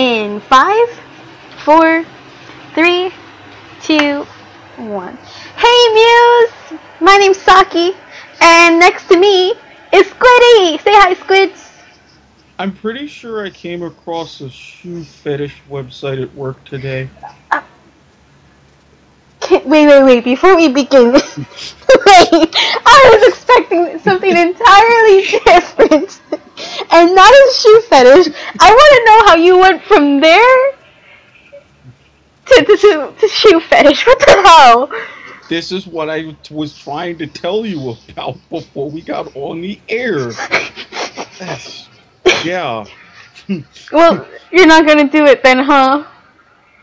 In 5, 4, 3, 2, 1. Hey Muse! My name's Saki, and next to me is Squiddy! Say hi, Squids! I'm pretty sure I came across a shoe fetish website at work today. Wait, before we begin, wait, I was expecting something entirely different, and not a shoe fetish. I want to know how you went from there to shoe fetish. What the hell? This is what I was trying to tell you about before we got on the air. Yeah. Well, you're not gonna do it then, huh?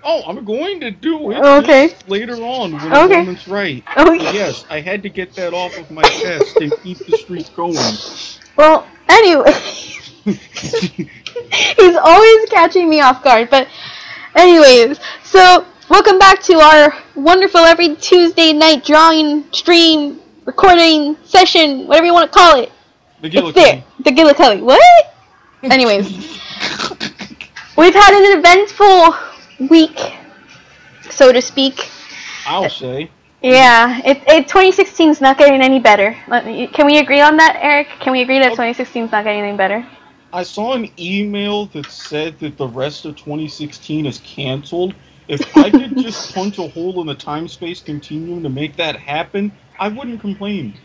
Oh, I'm going to do it okay. Later on when the moment's right. Okay. Yes, I had to get that off of my chest and keep the streak going. Well, anyway. He's always catching me off guard. But anyways, so welcome back to our wonderful every Tuesday night drawing, stream, recording, session, whatever you want to call it. The Gillicuddy. The Gillicuddy. What? Anyways. We've had an eventful week, so to speak. I'll say. Yeah, 2016 is not getting any better. Can we agree on that, Eric? Can we agree that 2016 is not getting any better? I saw an email that said that the rest of 2016 is canceled. If I could just punch a hole in the time-space continuum to make that happen, I wouldn't complain.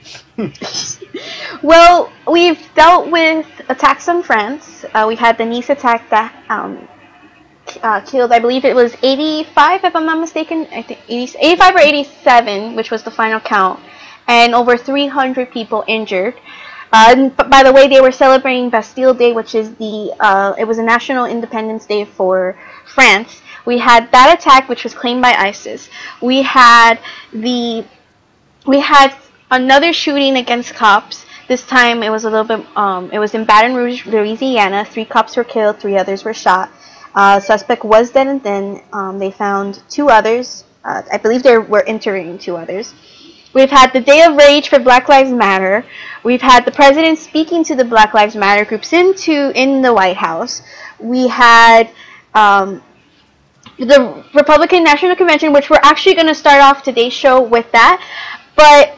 Well, we've dealt with attacks on France. We had the Nice attack that killed, I believe it was 85, if I'm not mistaken. I think 85 or 87, which was the final count, and over 300 people injured. But by the way, they were celebrating Bastille Day, which is it was a national independence day for France. We had that attack, which was claimed by ISIS. We had another shooting against cops. This time it was a little bit. It was in Baton Rouge, Louisiana. 3 cops were killed. 3 others were shot. Suspect was dead, and then they found 2 others. I believe they were interviewing 2 others. We've had the Day of Rage for Black Lives Matter. We've had the president speaking to the Black Lives Matter groups in the White House. We had the Republican National Convention, which we're actually going to start off today's show with that. But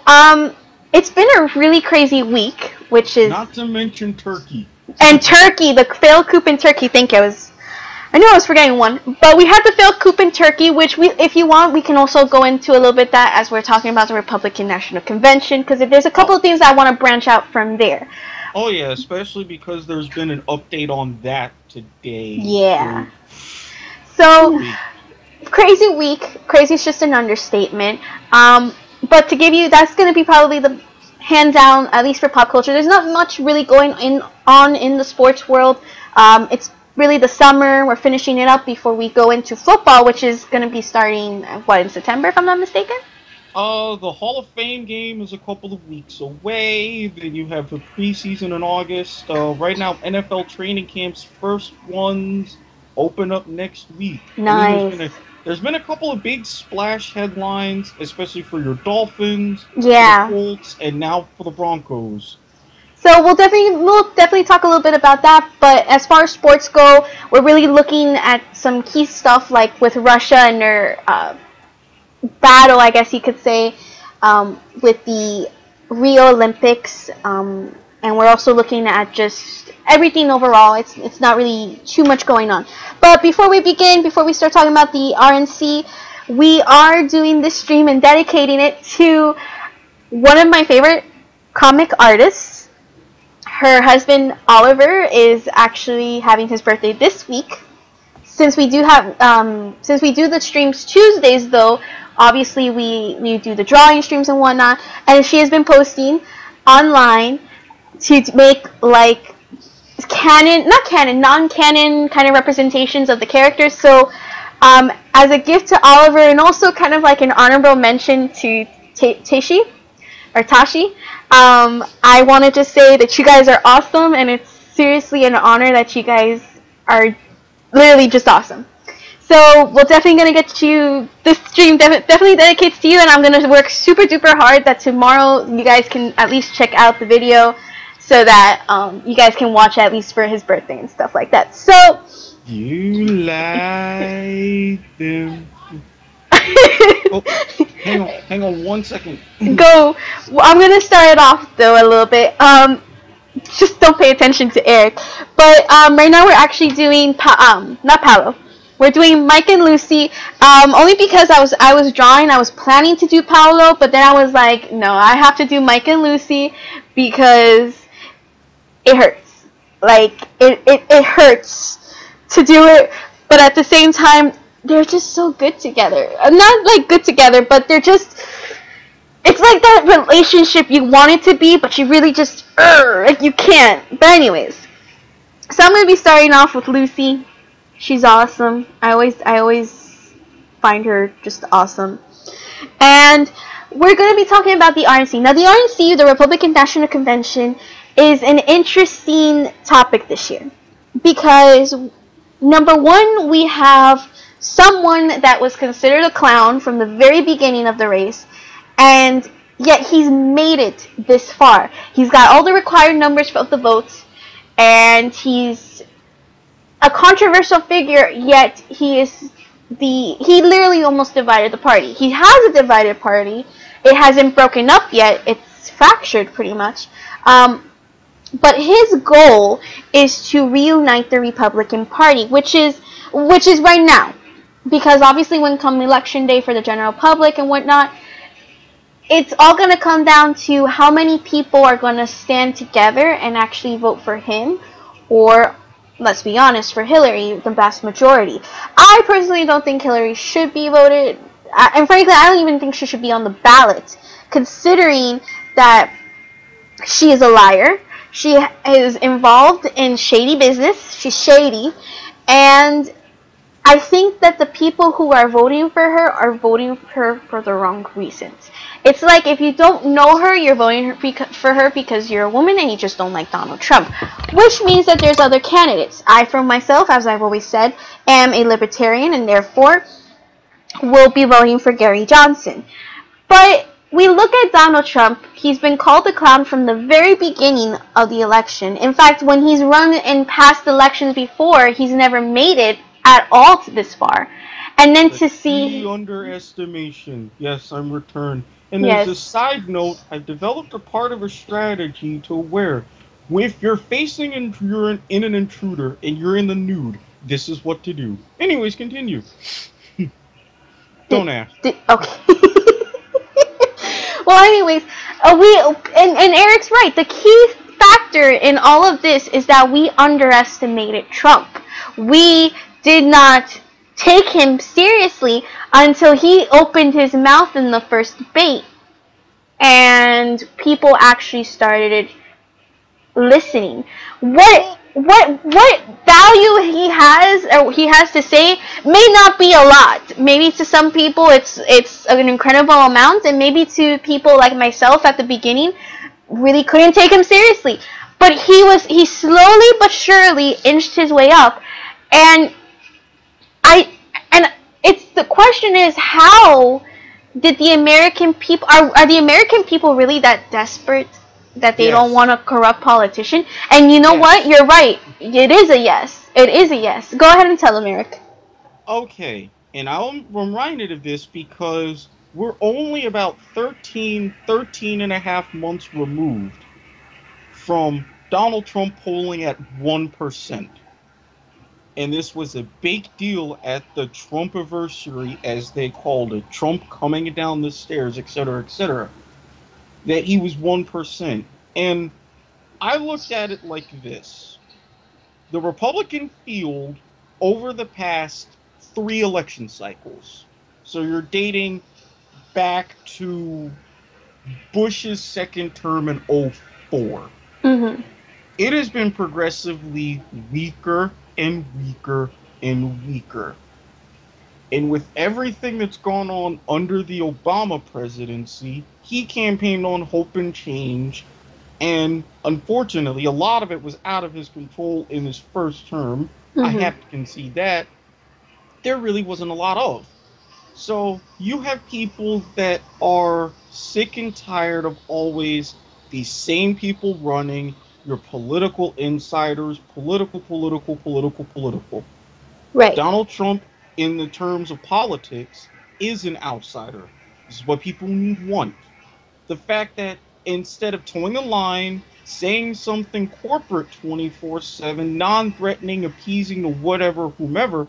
it's been a really crazy week, which is... Not to mention Turkey. And Turkey, the failed coup in Turkey. Thank you. I knew I was forgetting one. But we had the failed coup in Turkey, which, if you want, we can also go into a little bit that as we're talking about the Republican National Convention, because there's a couple of things I want to branch out from there. Oh, yeah, especially because there's been an update on that today. Yeah. So, crazy week. Crazy is just an understatement. But to give you, that's going to be probably the hands down, at least for pop culture. There's not much really going on in the sports world. It's really the summer. We're finishing it up before we go into football, which is going to be starting, in September, if I'm not mistaken? The Hall of Fame game is a couple of weeks away. Then you have the preseason in August. Right now, NFL training camps, first ones open up next week. Nice. There's been a couple of big splash headlines, especially for your Dolphins, yeah, the Colts, and now for the Broncos. So we'll definitely talk a little bit about that. But as far as sports go, we're really looking at some key stuff, like with Russia and their battle, I guess you could say, with the Rio Olympics, and we're also looking at just everything overall. It's not really too much going on. But before we start talking about the RNC, we are doing this stream and dedicating it to one of my favorite comic artists. Her husband Oliver is actually having his birthday this week. Since we do the streams Tuesdays, though, obviously we do the drawing streams and whatnot, and she has been posting online to make like non-canon kind of representations of the characters. So as a gift to Oliver, and also kind of like an honorable mention to Taeshi, I wanted to say that you guys are awesome, and it's seriously an honor that you guys are literally just awesome. So we're definitely going to get you, this stream definitely dedicates to you, and I'm going to work super duper hard that tomorrow you guys can at least check out the video so that you guys can watch at least for his birthday and stuff like that. So You like them. Oh, hang on 1 second. Go. Well, I'm gonna start it off though a little bit. Just don't pay attention to Eric. But right now we're actually doing not Paolo. We're doing Mike and Lucy. Only because I was drawing. I was planning to do Paolo, but then I was like, no, I have to do Mike and Lucy because it hurts. Like it hurts to do it, but at the same time, they're just so good together. Not like good together, but they're just. It's like that relationship you want it to be, but you really just like you can't. But anyways, so I'm gonna be starting off with Lucy. She's awesome. I always find her just awesome. And we're going to be talking about the RNC. Now, the RNC, the Republican National Convention, is an interesting topic this year because, number one, we have someone that was considered a clown from the very beginning of the race, and yet he's made it this far. He's got all the required numbers of the votes, and he's a controversial figure, yet he literally almost divided the party. He has a divided party. It hasn't broken up yet. It's fractured pretty much. But his goal is to reunite the Republican Party, which is right now. Because obviously when come election day for the general public and whatnot, it's all going to come down to how many people are going to stand together and actually vote for him, or let's be honest, for Hillary, the vast majority. I personally don't think Hillary should be voted, and frankly, I don't even think she should be on the ballot, considering that she is a liar. She is involved in shady business. She's shady, and I think that the people who are voting for her are voting for her for the wrong reasons. It's like if you don't know her, you're voting for her because you're a woman and you just don't like Donald Trump. Which means that there's other candidates. I, for myself, as I've always said, am a libertarian and therefore will be voting for Gary Johnson. But we look at Donald Trump, he's been called a clown from the very beginning of the election. In fact, when he's run in past elections before, he's never made it at all to this far. And then to see... underestimation. Yes, I'm returned. And yes. As a side note, I've developed a part of a strategy to where, if you're facing and you're in an intruder and you're in the nude, this is what to do. Anyways, continue. Don't ask. Okay. Well, anyways, and Eric's right. The key factor in all of this is that we underestimated Trump. We did not take him seriously until he opened his mouth in the first debate, and people actually started listening. What value he has to say may not be a lot. Maybe to some people it's an incredible amount, and maybe to people like myself at the beginning really couldn't take him seriously. But he slowly but surely inched his way up, and the question is, how did the American people are the American people really that desperate that they don't want a corrupt politician? And you know what? You're right. It is a yes. It is a yes. Go ahead and tell them, Eric. Okay, and I'm reminded of this because we're only about 13 and a half months removed from Donald Trump polling at 1%. And this was a big deal at the Trumpiversary, as they called it. Trump coming down the stairs, etc., that he was 1%. And I looked at it like this. The Republican field over the past 3 election cycles, so you're dating back to Bush's second term in 2004, it has been progressively weaker and weaker and weaker. And with everything that's gone on under the Obama presidency, he campaigned on hope and change, and unfortunately, a lot of it was out of his control in his first term. I have to concede that. There really wasn't a lot of. So you have people that are sick and tired of always the same people running, your political insiders, political. Right. Donald Trump, in the terms of politics, is an outsider. This is what people want. The fact that instead of towing the line, saying something corporate 24/7, non threatening, appeasing to whatever, whomever,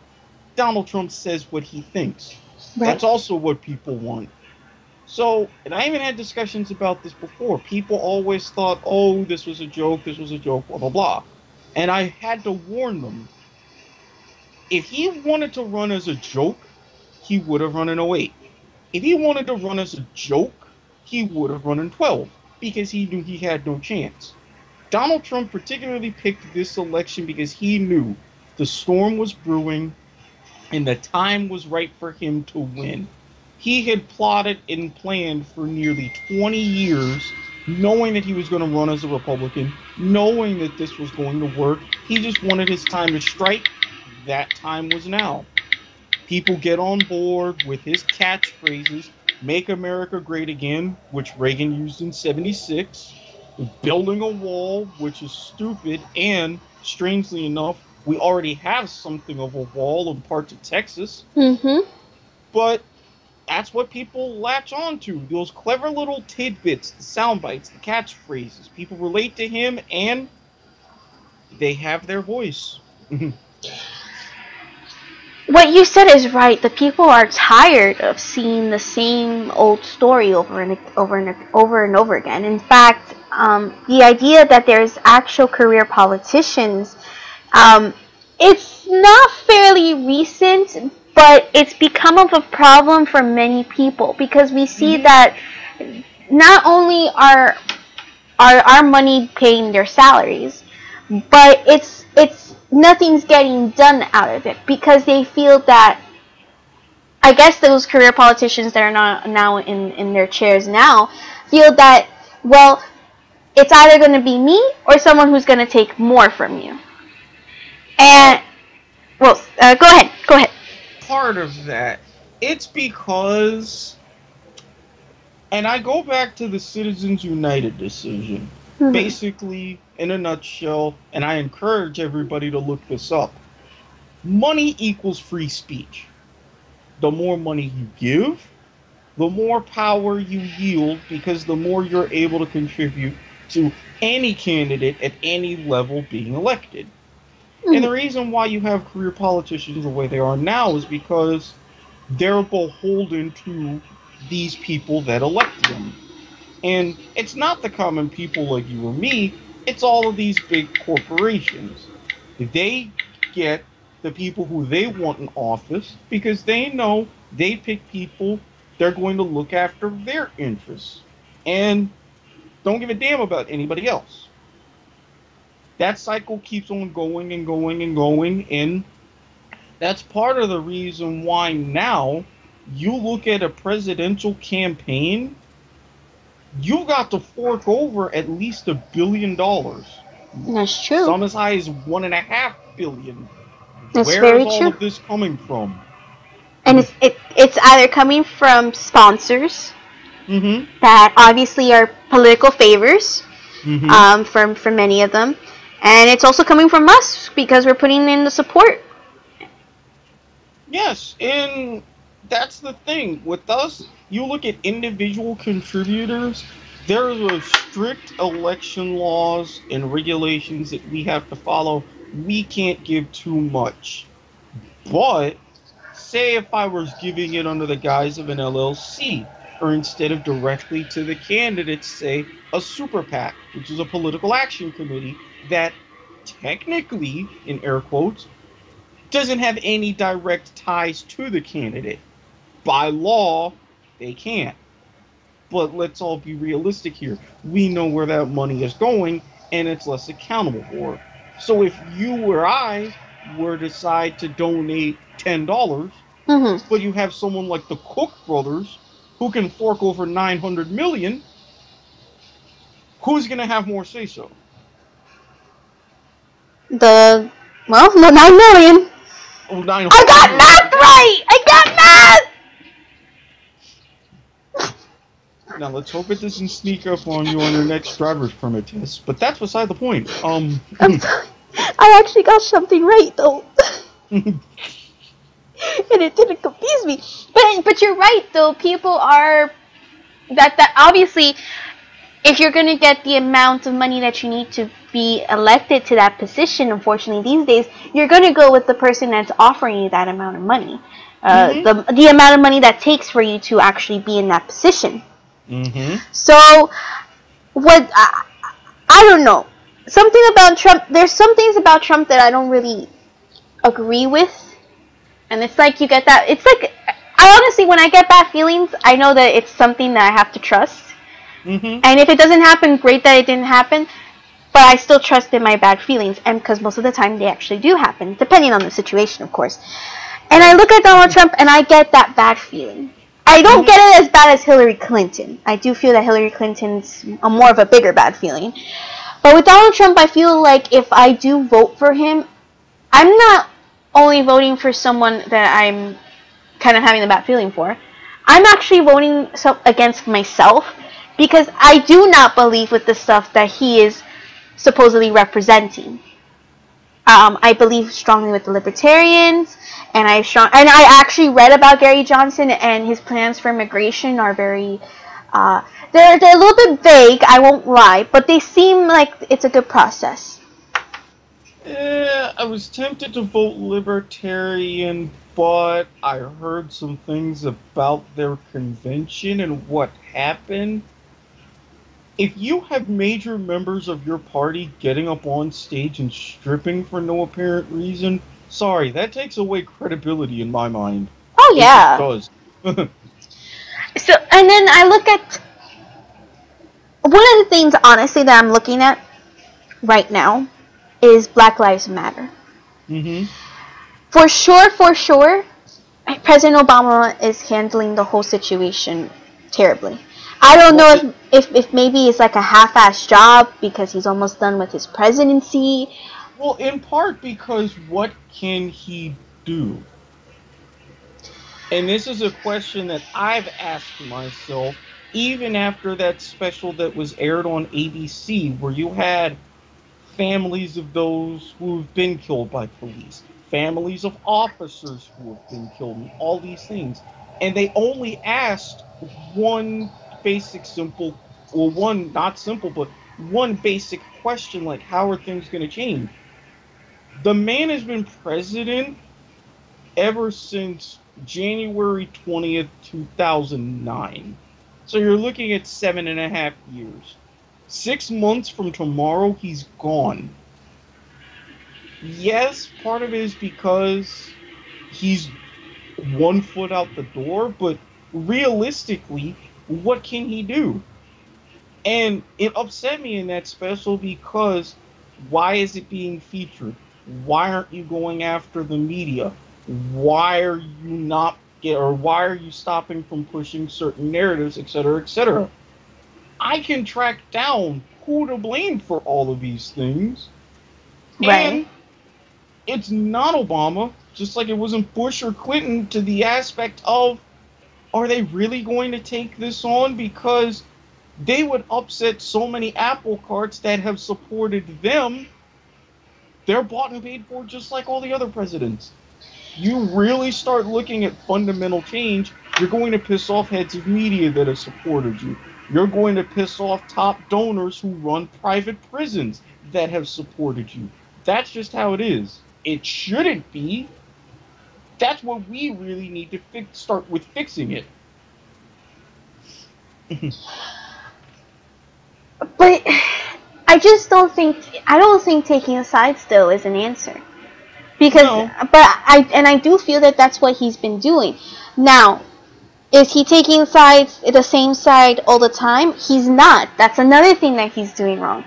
Donald Trump says what he thinks. Right. That's also what people want. So, and I even had discussions about this before. People always thought, oh, this was a joke, blah, blah, blah. And I had to warn them. If he wanted to run as a joke, he would have run in '08. If he wanted to run as a joke, he would have run in '12 because he knew he had no chance. Donald Trump particularly picked this election because he knew the storm was brewing and the time was right for him to win. He had plotted and planned for nearly 20 years, knowing that he was going to run as a Republican, knowing that this was going to work. He just wanted his time to strike. That time was now. People get on board with his catchphrases, "Make America Great Again," which Reagan used in '76, "building a wall," which is stupid, and, strangely enough, we already have something of a wall in parts of Texas. Mm-hmm. But that's what people latch on to. Those clever little tidbits, the sound bites, the catchphrases. People relate to him, and they have their voice. What you said is right. The people are tired of seeing the same old story over and over again. In fact, the idea that there's actual career politicians, it's not fairly recent, but it's become of a problem for many people because we see that not only are our money paying their salaries, but it's nothing's getting done out of it because they feel that, I guess those career politicians that are not now in their chairs now feel that, well, it's either going to be me or someone who's going to take more from you. And, well, go ahead. Part of that, it's because, and I go back to the Citizens United decision. Mm-hmm. Basically, in a nutshell, and I encourage everybody to look this up, money equals free speech. The more money you give, the more power you yield, because the more you're able to contribute to any candidate at any level being elected. And the reason why you have career politicians the way they are now is because they're beholden to these people that elect them. And it's not the common people like you or me, it's all of these big corporations. They get the people who they want in office because they know they pick people they're going to look after their interests and don't give a damn about anybody else. That cycle keeps on going and going and going, and that's part of the reason why now you look at a presidential campaign, you got to fork over at least $1 billion. That's true. Some as high as $1.5 billion. That's Where very is all true. of this coming from? And it's either coming from sponsors that obviously are political favors for many of them, and it's also coming from us because we're putting in the support. Yes, and that's the thing. With us, you look at individual contributors, there's a strict election laws and regulations that we have to follow. We can't give too much. But, say if I was giving it under the guise of an LLC, or instead of directly to the candidates, say a super PAC, which is a political action committee that technically, in air quotes, doesn't have any direct ties to the candidate. By law, they can't. But let's all be realistic here. We know where that money is going, and it's less accountable for it. So if you or I were to decide to donate $10, but you have someone like the Koch brothers who can fork over $900 million, who's going to have more say-so? The 9 million. Oh, 900 I got math right! I got math! Now, let's hope it doesn't sneak up on you on your next driver's permit test, but that's beside the point. I'm sorry. I actually got something right, though. and it didn't confuse me. But you're right though. People are that obviously, if you're going to get the amount of money that you need to be elected to that position, unfortunately these days, you're going to go with the person that's offering you that amount of money. The amount of money that takes for you to actually be in that position. So, what, I don't know. Something about Trump, there's some things about Trump that I don't really agree with. And it's like you get that, it's like, I honestly, when I get bad feelings, I know that it's something that I have to trust. And if it doesn't happen, great that it didn't happen. But I still trust in my bad feelings, and because most of the time they actually do happen, depending on the situation, of course. And I look at Donald Trump, and I get that bad feeling. I don't get it as bad as Hillary Clinton. I do feel that Hillary Clinton's more of a bigger bad feeling. But with Donald Trump, I feel like if I do vote for him, I'm not only voting for someone that I'm kind of having a bad feeling for. I'm actually voting against myself, because I do not believe with the stuff that he is supposedly representing. I believe strongly with the libertarians, and I actually read about Gary Johnson, and his plans for immigration are very, they're a little bit vague, I won't lie, but they seem like it's a good process. Yeah, I was tempted to vote libertarian, but I heard some things about their convention and what happened. If you have major members of your party getting up on stage and stripping for no apparent reason, sorry, that takes away credibility in my mind. Oh yeah. It does. So, and then I look at one of the things, honestly, that I'm looking at right now is Black Lives Matter. For sure, President Obama is handling the whole situation terribly. I don't know if maybe it's like a half-assed job because he's almost done with his presidency. Well, in part because what can he do? And this is a question that I've asked myself even after that special that was aired on ABC, where you had families of those who've been killed by police, families of officers who have been killed, and all these things. And they only asked one basic, simple, well, one not simple, but one basic question, like, how are things going to change? The man has been president ever since January 20th, 2009. So you're looking at 7.5 years. 6 months from tomorrow, he's gone. Yes, part of it is because he's 1 foot out the door, but realistically, what can he do? And it upset me in that special because why is it being featured? Why aren't you going after the media? Why are you stopping from pushing certain narratives, etc., etc.? I can track down who to blame for all of these things. Right. And it's not Obama, just like it wasn't Bush or Clinton, to the aspect of, are they really going to take this on? Because they would upset so many apple carts that have supported them. They're bought and paid for just like all the other presidents. You really start looking at fundamental change, you're going to piss off heads of media that have supported you. You're going to piss off top donors who run private prisons that have supported you. That's just how it is. It shouldn't be. That's what we really need to start with fixing it. But I just don't think taking a side still is an answer. Because, No. I do feel that that's what he's been doing. Now, is he taking the same side all the time? He's not. That's another thing that he's doing wrong.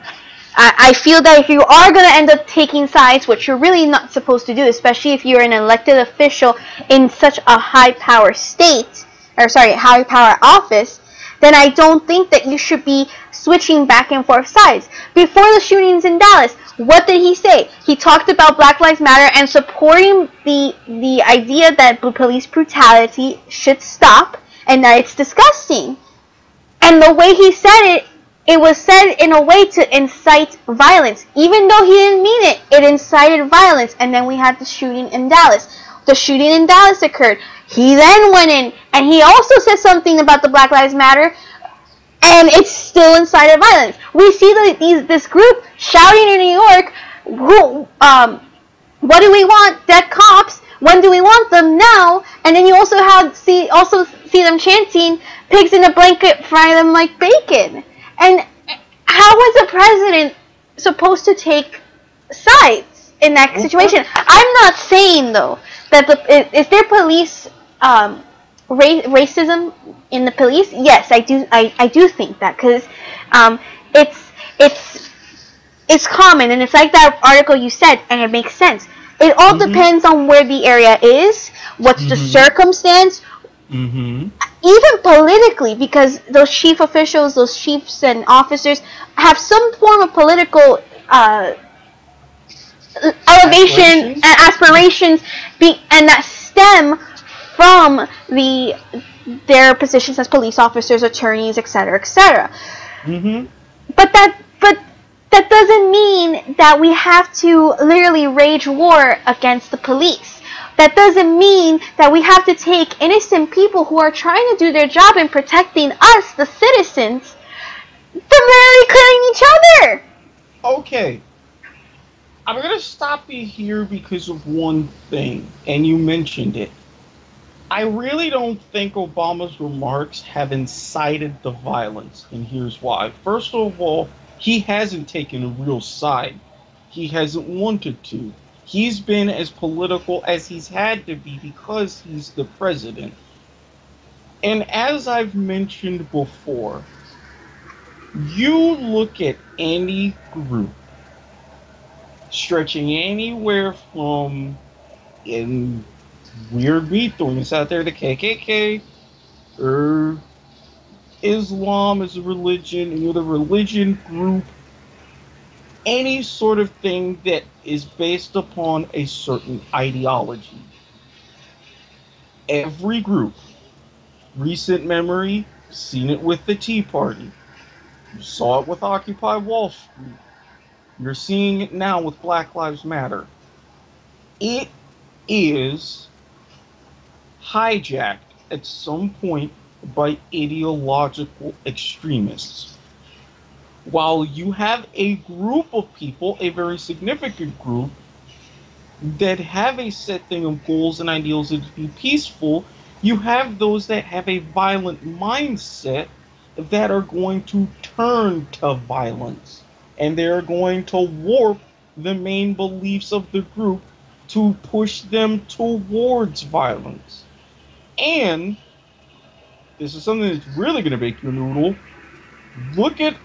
I feel that if you are going to end up taking sides, which you're really not supposed to do, especially if you're an elected official in such a high power office, then I don't think that you should be switching back and forth sides. Before the shootings in Dallas, what did he say? He talked about Black Lives Matter and supporting the idea that police brutality should stop and that it's disgusting. And the way he said it, it was said in a way to incite violence. Even though he didn't mean it, it incited violence. And then we had the shooting in Dallas. the shooting in Dallas occurred. He then went in and he also said something about the Black Lives Matter, and it's still incited violence. We see this group shouting in New York, what do we want? Dead cops. When do we want them? Now. And then you also see them chanting, pigs in a blanket, fry them like bacon. And how is the president supposed to take sides in that situation? I'm not saying though that is there police racism in the police? Yes, I do think that, because it's common, and it's like that article you said, and it makes sense. It all depends on where the area is, what's the circumstance, even politically, because those chief officials, those chiefs and officers have some form of political elevation and aspirations, and that stem from their positions as police officers, attorneys, etc., etc. But that doesn't mean that we have to literally wage war against the police. That doesn't mean that we have to take innocent people who are trying to do their job in protecting us, the citizens, from literally killing each other. Okay. I'm going to stop you here because of one thing, and you mentioned it. I really don't think Obama's remarks have incited the violence, and here's why. First of all, he hasn't taken a real side. He hasn't wanted to. He's been as political as he's had to be because he's the president. And as I've mentioned before, you look at any group stretching anywhere from, in weird me throwing this out there, the KKK, or Islam as a religion, any other religion group, any sort of thing that is based upon a certain ideology. Every group, recent memory, seen it with the Tea Party, you saw it with Occupy Wall Street, you're seeing it now with Black Lives Matter. It is hijacked at some point by ideological extremists. While you have a group of people, a very significant group, that have a set thing of goals and ideals to be peaceful, you have those that have a violent mindset that are going to turn to violence. And they're going to warp the main beliefs of the group to push them towards violence. And this is something that's really going to make you noodle. Look at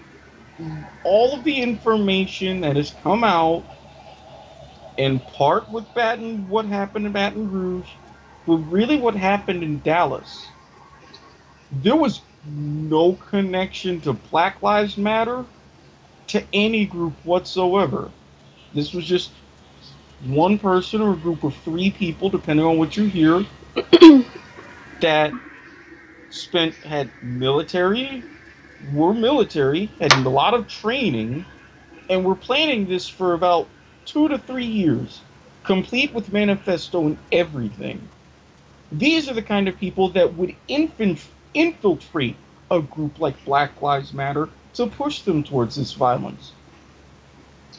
all of the information that has come out, in part with what happened in Baton Rouge, but really what happened in Dallas. There was no connection to Black Lives Matter to any group whatsoever. This was just one person or a group of 3 people, depending on what you hear, that had a lot of training, and were planning this for about 2 to 3 years, complete with manifesto and everything. These are the kind of people that would infiltrate a group like Black Lives Matter to push them towards this violence.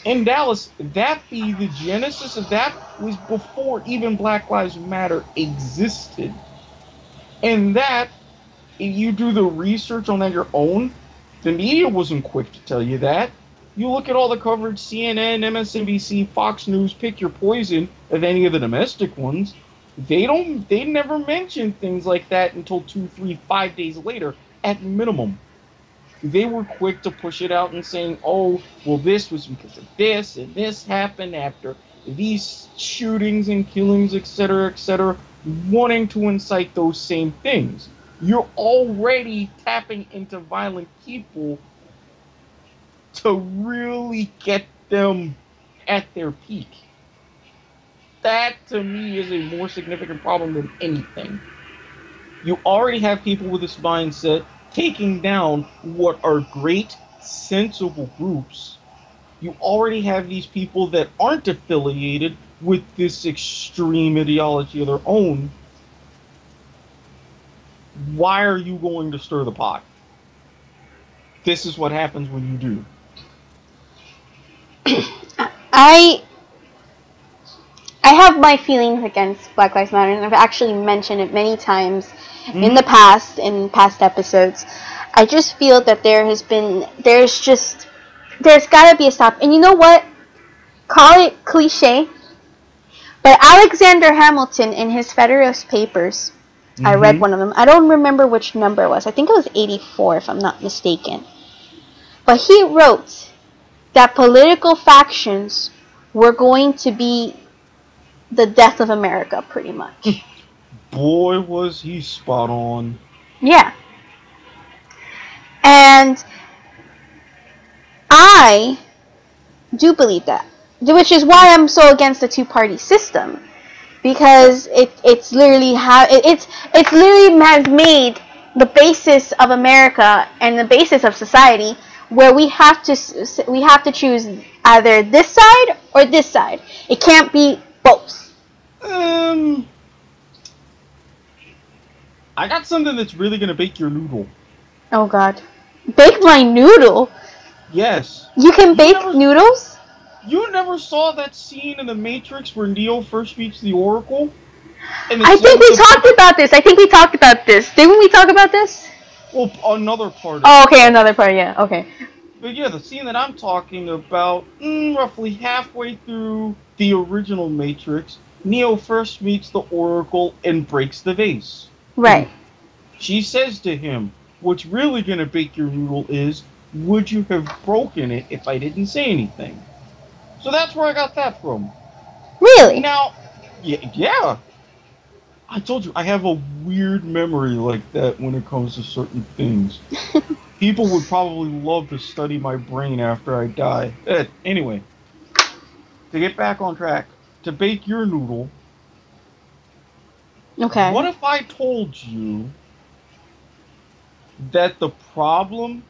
In Dallas, the genesis of that was before even Black Lives Matter existed. And that, if you do the research on that your own, the media wasn't quick to tell you that. You look at all the coverage, CNN, MSNBC, Fox News, pick your poison, of any of the domestic ones. They never mention things like that until 2, 3, 5 days later, at minimum. They were quick to push it out and saying, oh, well, this was because of this, and this happened after these shootings and killings, etc., wanting to incite those same things. You're already tapping into violent people to really get them at their peak. That, to me, is a more significant problem than anything. You already have people with this mindset taking down what are great, sensible groups. You already have these people that aren't affiliated with this extreme ideology of their own, why are you going to stir the pot? This is what happens when you do. I have my feelings against Black Lives Matter, and I've actually mentioned it many times in the past, in past episodes. I just feel that there's got to be a stop. And you know what? Call it cliche, but Alexander Hamilton, in his Federalist Papers, I read one of them. I don't remember which number it was. I think it was 84, if I'm not mistaken. But he wrote that political factions were going to be the death of America, pretty much. Boy, was he spot on. Yeah. And I do believe that, which is why I'm so against the two-party system, because it's literally it's literally has made the basis of America and the basis of society, where we have to choose either this side or this side. It can't be both. I got something that's really gonna bake your noodle. Oh God, bake my noodle? Yes. You can bake noodles? You never saw that scene in The Matrix where Neo first meets the Oracle? I think we talked about this. Didn't we talk about this? Well, another part of Oh, okay, another part, yeah, okay. But yeah, the scene that I'm talking about, roughly halfway through the original Matrix, Neo first meets the Oracle and breaks the vase. Right. She says to him, what's really going to bake your noodle is, would you have broken it if I didn't say anything? So that's where I got that from. Really? Now, yeah. I told you, I have a weird memory like that when it comes to certain things. People would probably love to study my brain after I die. Anyway, to get back on track, to bake your noodle, okay. What if I told you that the problem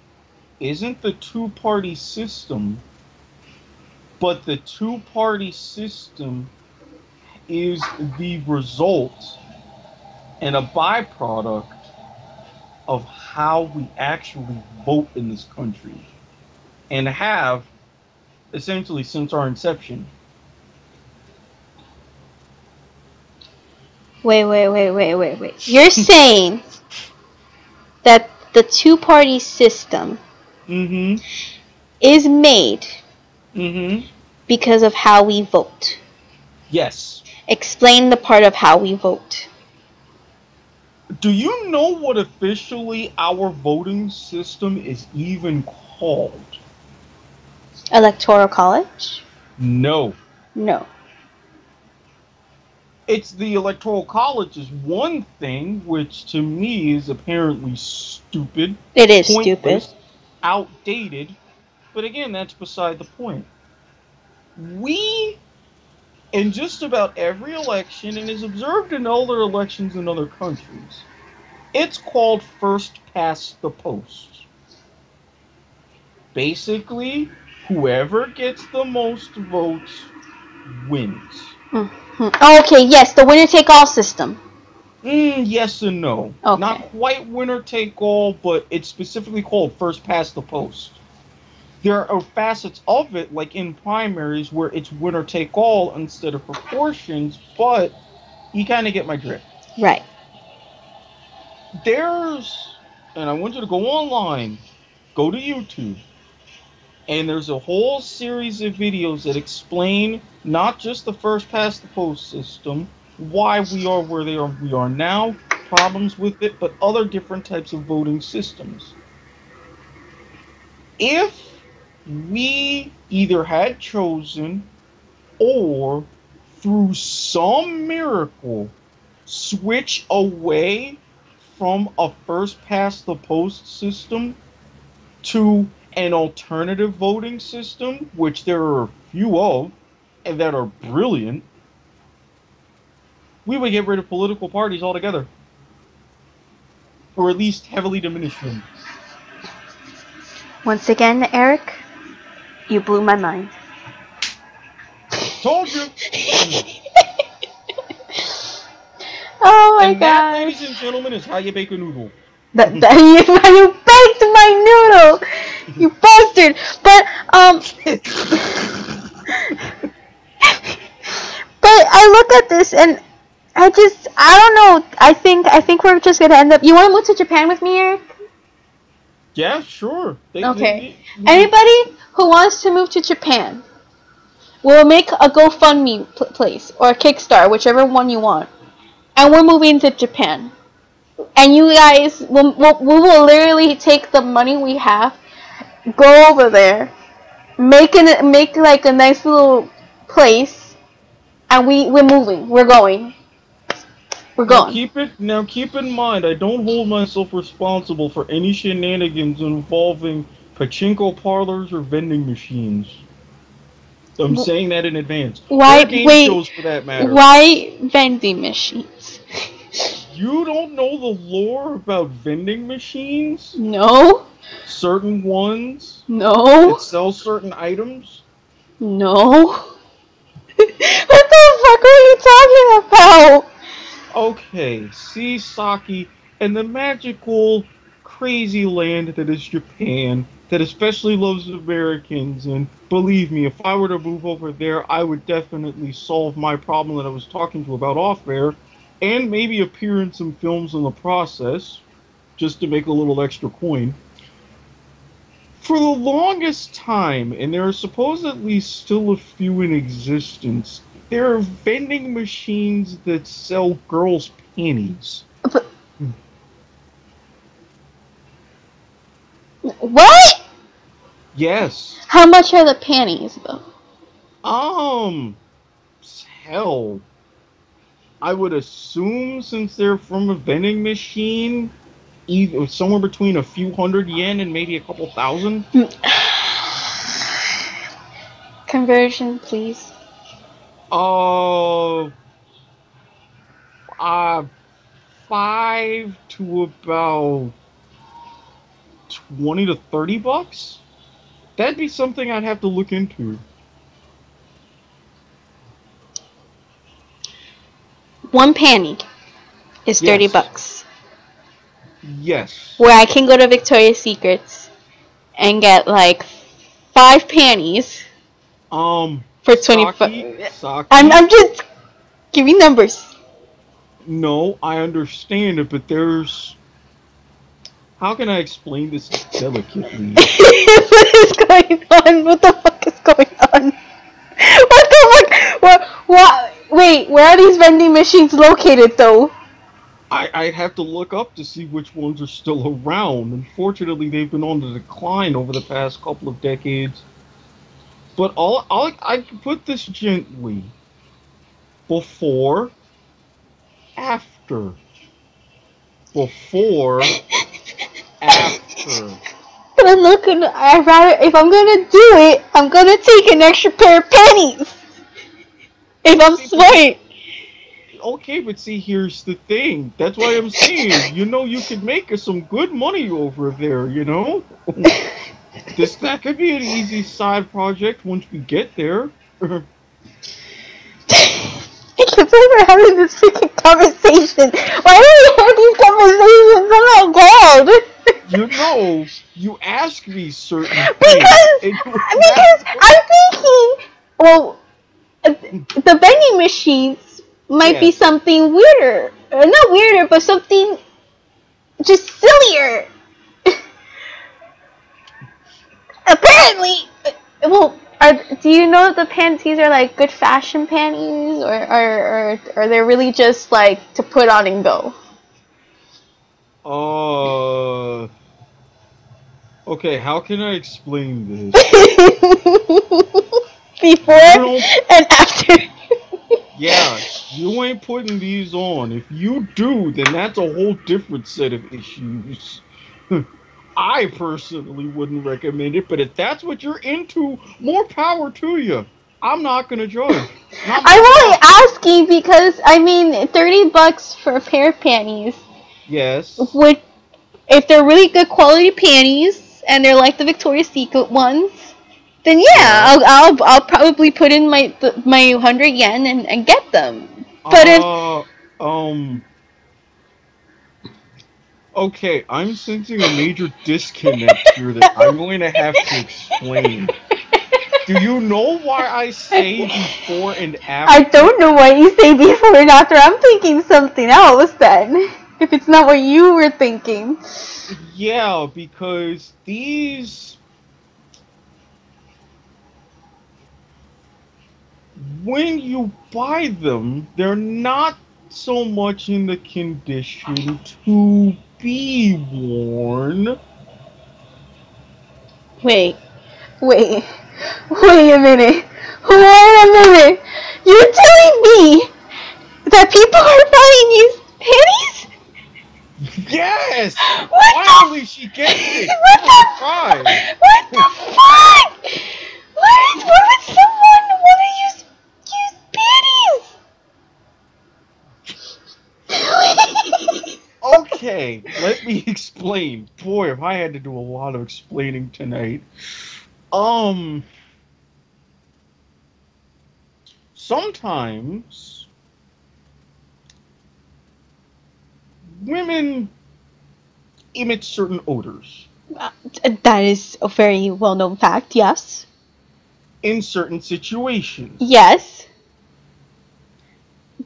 isn't the two-party system, but the two-party system is the result and a byproduct of how we actually vote in this country, and have essentially since our inception. Wait. You're saying that the two-party system is made because of how we vote? Yes. Explain the part of how we vote. Do you know what officially our voting system is even called? Electoral college? No. No. It's the Electoral College is one thing, which to me is apparently stupid. It is stupid. Outdated. But again, that's beside the point. We, in just about every election, and is observed in other elections in other countries, it's called first past the post. Basically, whoever gets the most votes wins. Okay, yes, the winner-take-all system. Yes and no. Okay. Not quite winner-take-all, but it's specifically called first past the post. There are facets of it, like in primaries, where it's winner-take-all instead of proportions, but you kind of get my drift. Right. And I want you to go online, go to YouTube, and there's a whole series of videos that explain not just the first past the post system, why we are where we are now, problems with it, but other different types of voting systems. If we either had chosen or through some miracle switch away from a first past the post system to an alternative voting system, which there are a few of, and that are brilliant, we would get rid of political parties altogether. Or at least heavily diminish them. Once again, Eric, you blew my mind. Told you. Oh my And that, god. ladies and gentlemen, is how you bake a noodle. You baked my noodle, you bastard. But but I look at this and I don't know. I think we're just gonna end up. You want to move to Japan with me, Eric? Yeah, sure. Okay. Anybody who wants to move to Japan, we'll make a GoFundMe place or a Kickstarter, whichever one you want, and we're moving to Japan. And you guys, we will literally take the money we have, go over there, make like a nice little place, and we're moving. We're going. We're going. Now keep in mind, I don't hold myself responsible for any shenanigans involving pachinko parlors or vending machines. I'm saying that in advance. Why? Or game Wait. shows for that matter. Why vending machines? You don't know the lore about vending machines? No. Certain ones? No. That sell certain items? No. What the fuck are you talking about? Okay, see Saki and the magical, crazy land that is Japan, that especially loves Americans, and believe me, if I were to move over there, I would definitely solve my problem that I was talking to about off air, and maybe appear in some films in the process, just to make a little extra coin. For the longest time, and there are supposedly still a few in existence, there are vending machines that sell girls' panties. But, what? Yes. How much are the panties, though? Hell. I would assume since they're from a vending machine, either somewhere between a few hundred yen and maybe a couple thousand. Conversion, please. 5 to about 20 to 30 bucks? That'd be something I'd have to look into. One panty is 30 bucks. Yes. Where I can go to Victoria's Secrets and get like 5 panties for 25. I'm just giving numbers. No, I understand it, but there's... How can I explain this delicately? What is going on? What the fuck is going on? What the fuck? What? Wait, where are these vending machines located, though? I'd have to look up to see which ones are still around. Unfortunately, they've been on the decline over the past couple of decades. But I can put this gently. Before, after. Before, after. But I'm not gonna. If I'm gonna do it, I'm gonna take an extra pair of panties. If I'm smart. Okay, but see, here's the thing. That's why I'm saying, you could make some good money over there, That could be an easy side project once we get there. I can't believe we're having this freaking conversation. Why do we have these conversations? Oh my god! You ask me certain things. Because I'm thinking, well, the vending machines might be something weirder. Not weirder, but something just sillier. Apparently, well, do you know that the panties are like good fashion panties, or they're really just like to put on and go? Okay, how can I explain this? Before and after. Yeah, you ain't putting these on. If you do, then that's a whole different set of issues. I personally wouldn't recommend it, but if that's what you're into, more power to you. I'm not gonna judge. I'm only asking because, I mean, $30 for a pair of panties. Yes. If they're really good quality panties, and they're like the Victoria's Secret ones, then Yeah. I'll probably put in my 100 yen and get them. But if Um. Okay, I'm sensing a major disconnect here that I'm going to have to explain. Do you know why I say before and I after? don't know what you say before and after. I'm thinking something else then. If it's not what you were thinking. Yeah, because these, when you buy them, they're not so much in the condition to be worn. Wait, wait, wait a minute. Wait a minute. You're telling me that people are buying used panties? Yes! What Finally, the? she gets it! What Give her a the? prize! What the fuck? Why would someone want to use panties? Okay, let me explain. Boy, if I had to do a lot of explaining tonight. Um, Sometimes women emit certain odors That is a very well-known fact, yes. in certain situations. Yes.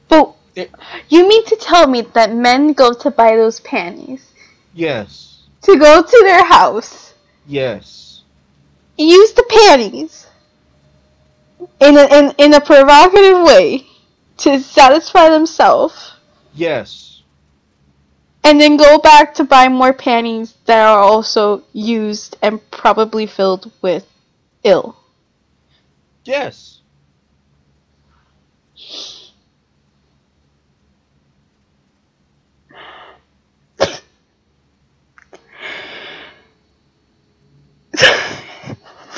But It, you mean to tell me that men go to buy those panties yes, to go to their house, yes, use the panties in a provocative way to satisfy themselves, yes, and then go back to buy more panties that are also used and probably filled with ill? yes.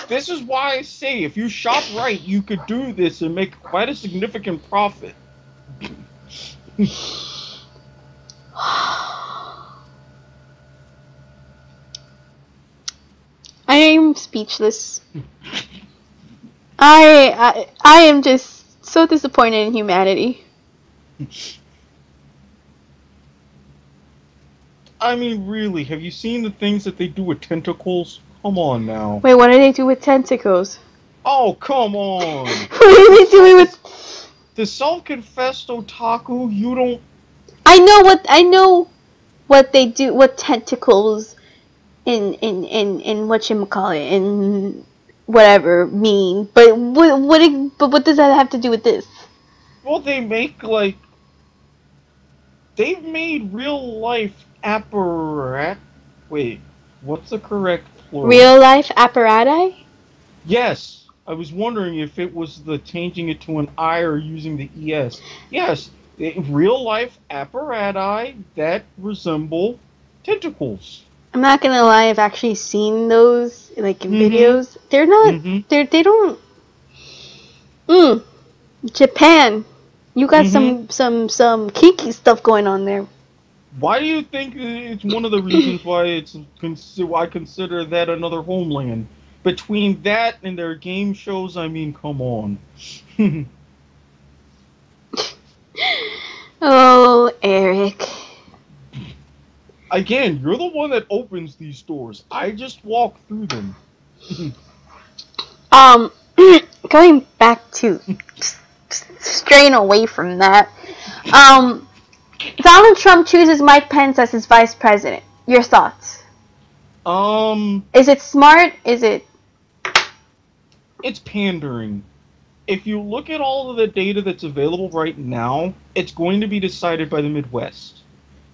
This is why I say if you shop right, you could do this and make quite a significant profit. I am speechless. I am just so disappointed in humanity. I mean, really, have you seen the things that they do with tentacles? Come on now. Wait, what do they do with tentacles? Oh, come on. What are they doing with? The self-confessed otaku, you don't. I know what they do. What tentacles in whatchamacallit in whatever mean. But what does that have to do with this? Well, they make, like. They've made real life apparat. Wait, what's the correct plural? Real life apparati? Yes, I was wondering if it was the changing it to an I or using the ES. Yes, real life apparati that resemble tentacles. I'm not gonna lie, I've actually seen those like in Mm-hmm. videos. They're not. Mm-hmm. They don't. Japan, you got some kinky stuff going on there. Why do you think it's one of the reasons why I consider that another homeland? Between that and their game shows, I mean, come on. Oh, Eric. Again, you're the one that opens these stores. I just walk through them. Going back to straying away from that. Donald Trump chooses Mike Pence as his vice president. Your thoughts? Is it smart? Is it? It's pandering. If you look at all of the data that's available right now, it's going to be decided by the Midwest.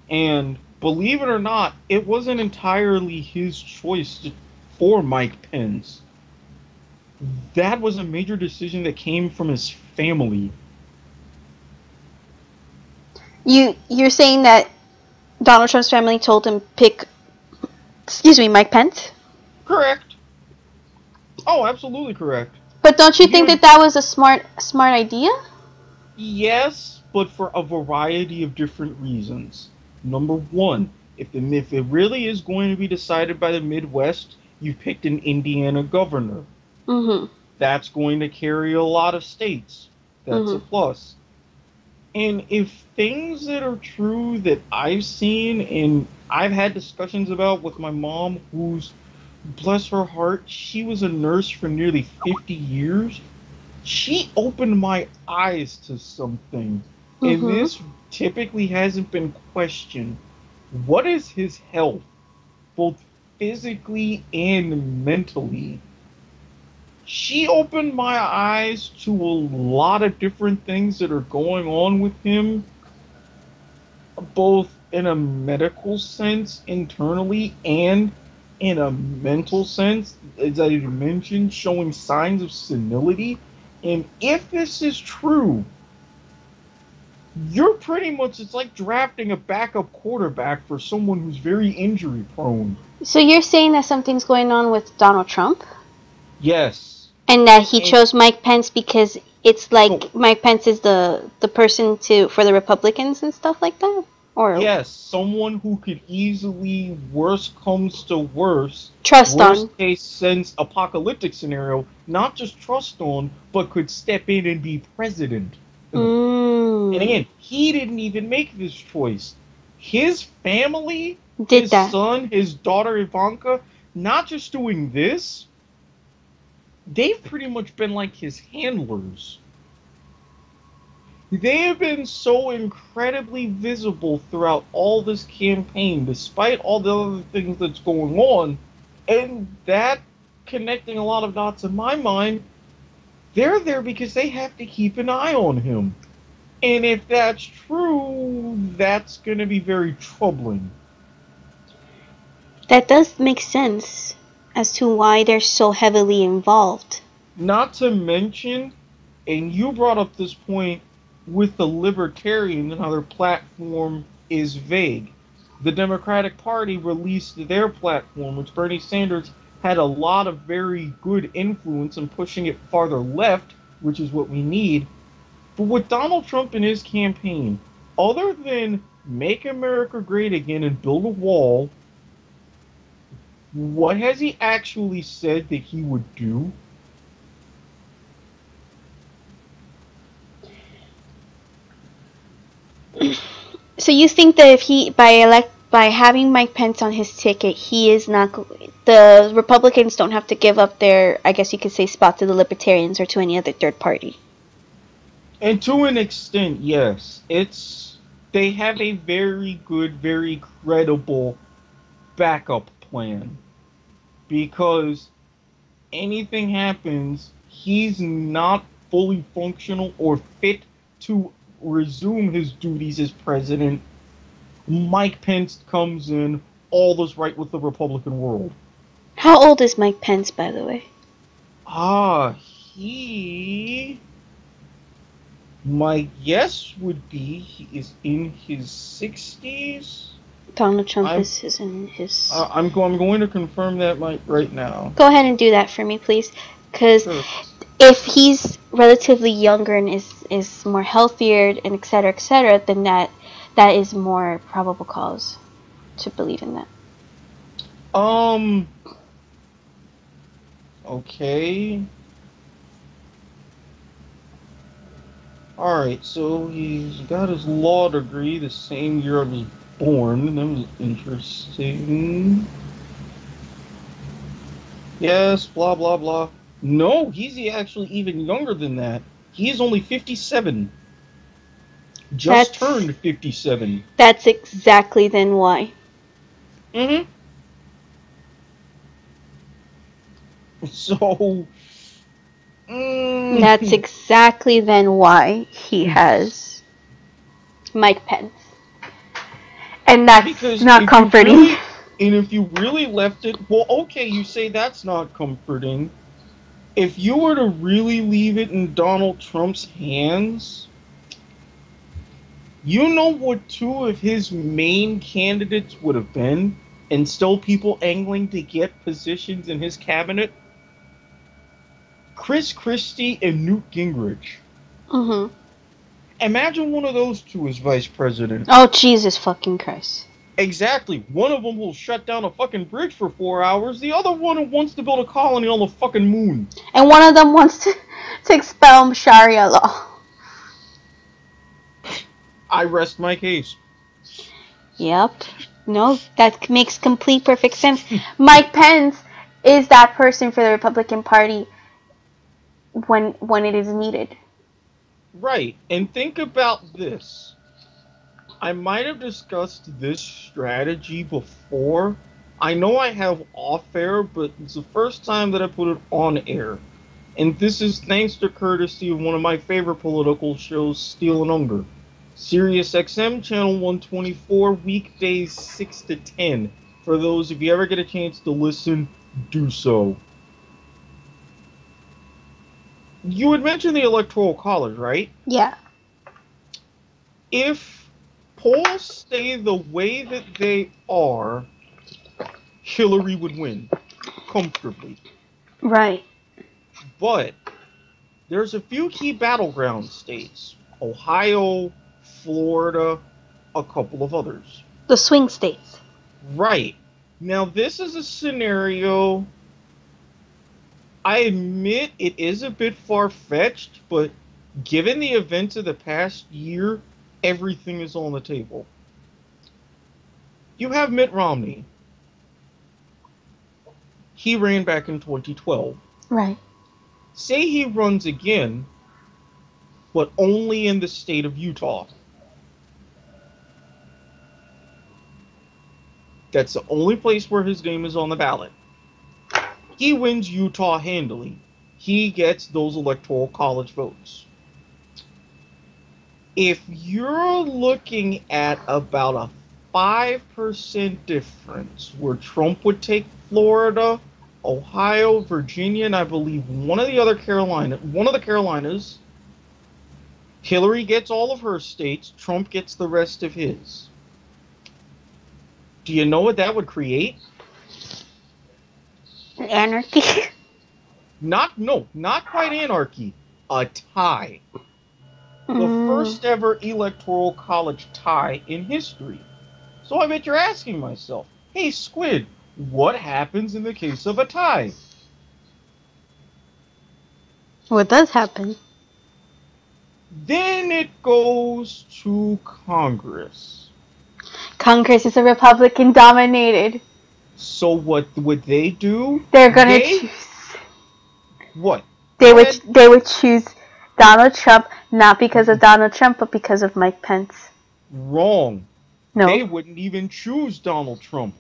And believe it or not, it wasn't entirely his choice for Mike Pence. That was a major decision that came from his family. You're saying that Donald Trump's family told him pick, Mike Pence? Correct. Oh, absolutely correct. But don't you think that was a smart idea? Yes, but for a variety of different reasons. Number one, if it really is going to be decided by the Midwest, you picked an Indiana governor. Mhm. That's going to carry a lot of states. That's a Mhm. plus. And if things that are true that I've seen and I've had discussions about with my mom, who's, bless her heart, she was a nurse for nearly 50 years, she opened my eyes to something. And Mhm. this typically hasn't been questioned. What is his health, both physically and mentally? She opened my eyes to a lot of different things that are going on with him, both in a medical sense internally and in a mental sense, as I mentioned, showing signs of senility. And if this is true, you're pretty much, it's like drafting a backup quarterback for someone who's very injury prone. So you're saying that something's going on with Donald Trump? Yes. And that he And chose Mike Pence because it's no, like Mike Pence is the person to for the Republicans and stuff like that? Or yes, someone who could easily, worst comes to worst, trust worst on? case sense apocalyptic scenario, not just trust on, but could step in and be president. And Mm. again, he didn't even make this choice. His family, Did his that. son, his daughter Ivanka, not just doing this, they've pretty much been like his handlers. They have been so incredibly visible throughout all this campaign, despite all the other things that's going on, and that connecting a lot of dots in my mind, they're there because they have to keep an eye on him. And if that's true, that's going to be very troubling. That does make sense as to why they're so heavily involved. Not to mention, and you brought up this point with the libertarian and how their platform is vague. The Democratic Party released their platform, which Bernie Sanders had a lot of very good influence in pushing it farther left, which is what we need. But with Donald Trump in his campaign, other than make America great again and build a wall, what has he actually said that he would do? So you think that if he by having Mike Pence on his ticket, he is not the Republicans don't have to give up their, I guess you could say, spot to the Libertarians or to any other third party. And to an extent, yes. It's they have a very good, very credible backup plan because anything happens, he's not fully functional or fit to resume his duties as president. Mike Pence comes in, all is right with the Republican world. How old is Mike Pence, by the way? He. My guess would be he is in his 60s. Donald Trump I'm is in his. I'm going to confirm that right now. Go ahead and do that for me, please, because Sure. if he's relatively younger and is more healthier and et cetera, then that is more probable cause to believe in that. Um. Okay. All right. So he's got his law degree the same year I was born. That was interesting. Yes. Blah blah blah. No, he's actually even younger than that. He's only 57. Just That's turned 57. that's exactly then why. Mm-hmm. So. That's Mm, exactly then why he has Mike Pence. And that's because not if you comforting. really and if you really left it, well, okay, you say that's not comforting. If you were to really leave it in Donald Trump's hands, you know what two of his main candidates would have been, and still people angling to get positions in his cabinet? Chris Christie and Newt Gingrich. Mhm. Imagine one of those two as vice president. Oh Jesus fucking Christ. Exactly. One of them will shut down a fucking bridge for 4 hours. The other one wants to build a colony on the fucking moon. And one of them wants to expel Sharia law. I rest my case. Yep. No, that makes complete perfect sense. Mike Pence is that person for the Republican Party when it is needed. Right. And think about this. I might have discussed this strategy before. I know I have off air, but it's the first time that I put it on air. And this is thanks to courtesy of one of my favorite political shows, Steel and Unger. SiriusXM channel 124, weekdays 6 to 10. For those, if you ever get a chance to listen, do so. You had mentioned the Electoral College, right? Yeah. If polls stay the way that they are, Hillary would win comfortably. Right. But there's a few key battleground states: Ohio, Florida, a couple of others. The swing states. Right. Now, this is a scenario, I admit it is a bit far-fetched, but given the events of the past year, everything is on the table. You have Mitt Romney. He ran back in 2012. Right. Say he runs again, but only in the state of Utah. That's the only place where his name is on the ballot. He wins Utah handily. He gets those electoral college votes. If you're looking at about a 5% difference where Trump would take Florida, Ohio, Virginia, and I believe one of the Carolinas, Hillary gets all of her states, Trump gets the rest of his. Do you know what that would create? Anarchy. Not quite anarchy. A tie. The first ever electoral college tie in history. So I bet you're asking myself, hey Squid, what happens in the case of a tie? What does happen? Then it goes to Congress. Congress is a Republican dominated. So what would they do? They're gonna choose. What? They would choose Donald Trump, not because of Donald Trump, but because of Mike Pence. Wrong. No. They wouldn't even choose Donald Trump.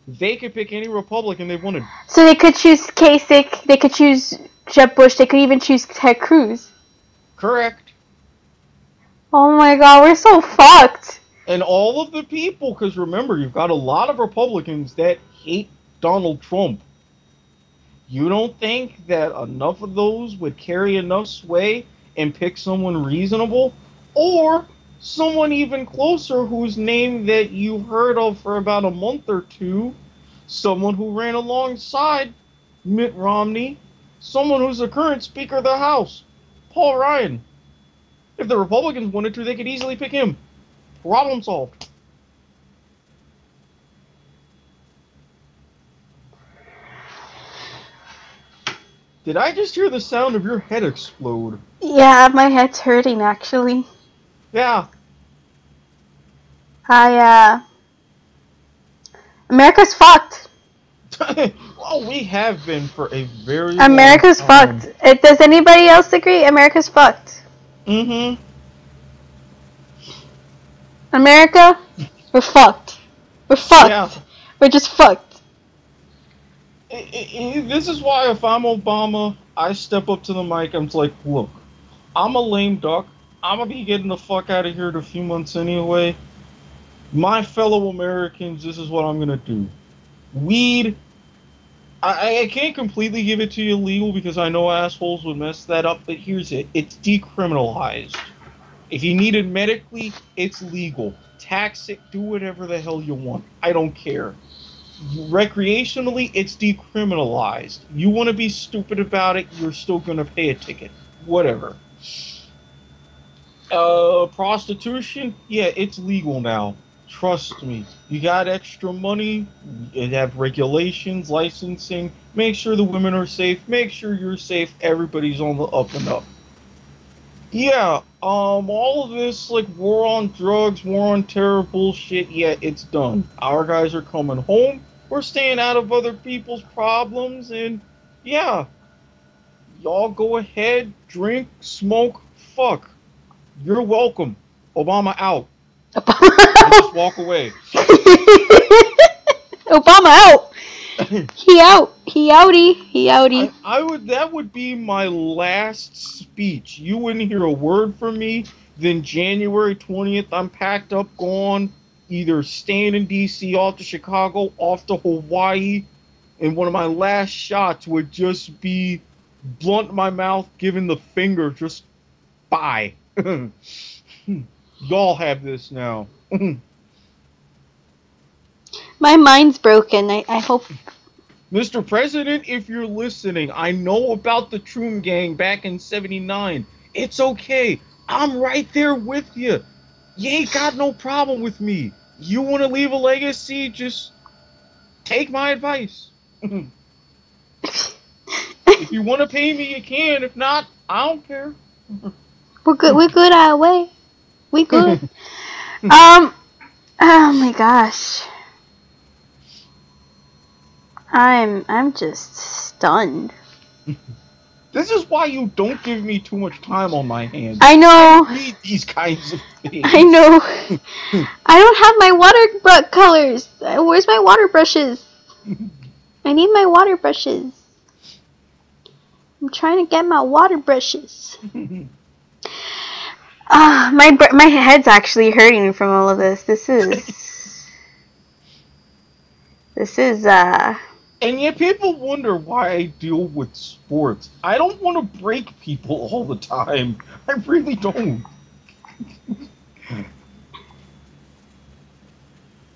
They could pick any Republican they wanted. So they could choose Kasich, they could choose Jeb Bush, they could even choose Ted Cruz. Correct. Oh my god, we're so fucked. And all of the people, because remember, you've got a lot of Republicans that hate Donald Trump. You don't think that enough of those would carry enough sway and pick someone reasonable? Or someone even closer whose name that you've heard of for about a month or two, someone who ran alongside Mitt Romney, someone who's the current Speaker of the House, Paul Ryan. If the Republicans wanted to, they could easily pick him. Problem solved. Did I just hear the sound of your head explode? Yeah, my head's hurting actually. Yeah. America's fucked. Well, we have been for a very America's long time. fucked. Does anybody else agree? America's fucked. Mm-hmm. America, we're fucked. We're fucked. Yeah. We're just fucked. This is why if I'm Obama, I step up to the mic, I'm like, look, I'm a lame duck. I'm going to be getting the fuck out of here in a few months anyway. My fellow Americans, this is what I'm going to do. Weed, I can't completely give it to you legal because I know assholes would mess that up, but here's it. It's decriminalized. If you need it medically, it's legal. Tax it, do whatever the hell you want. I don't care. Recreationally, it's decriminalized. You want to be stupid about it, you're still going to pay a ticket. Whatever. Prostitution, yeah, it's legal now. Trust me. You got extra money, you have regulations, licensing, make sure the women are safe, make sure you're safe, everybody's on the up and up. Yeah, all of this, like, war on drugs, war on terror bullshit, yeah, it's done. Our guys are coming home, we're staying out of other people's problems, and yeah, y'all go ahead, drink, smoke, fuck. You're welcome. Obama out. And just walk away. Obama out. He out. He outie. He outie. I would. That would be my last speech. You wouldn't hear a word from me. Then January 20th, I'm packed up, gone. Either staying in D.C., off to Chicago, off to Hawaii, and one of my last shots would just be blunt my mouth, giving the finger, just bye. Y'all have this now. My mind's broken. I hope. Mr. President, if you're listening, I know about the Troom Gang back in '79. It's okay. I'm right there with you. You ain't got no problem with me. You want to leave a legacy, just take my advice. If you want to pay me, you can. If not, I don't care. We're good. We're good our way. We good. Oh my gosh. I'm just stunned. This is why you don't give me too much time on my hands. I know. I read these kinds of things. I know. I don't have my water colors. Where's my water brushes? I need my water brushes. I'm trying to get my water brushes. My head's actually hurting from all of this. This is And yet people wonder why I deal with sports. I don't want to break people all the time. I really don't.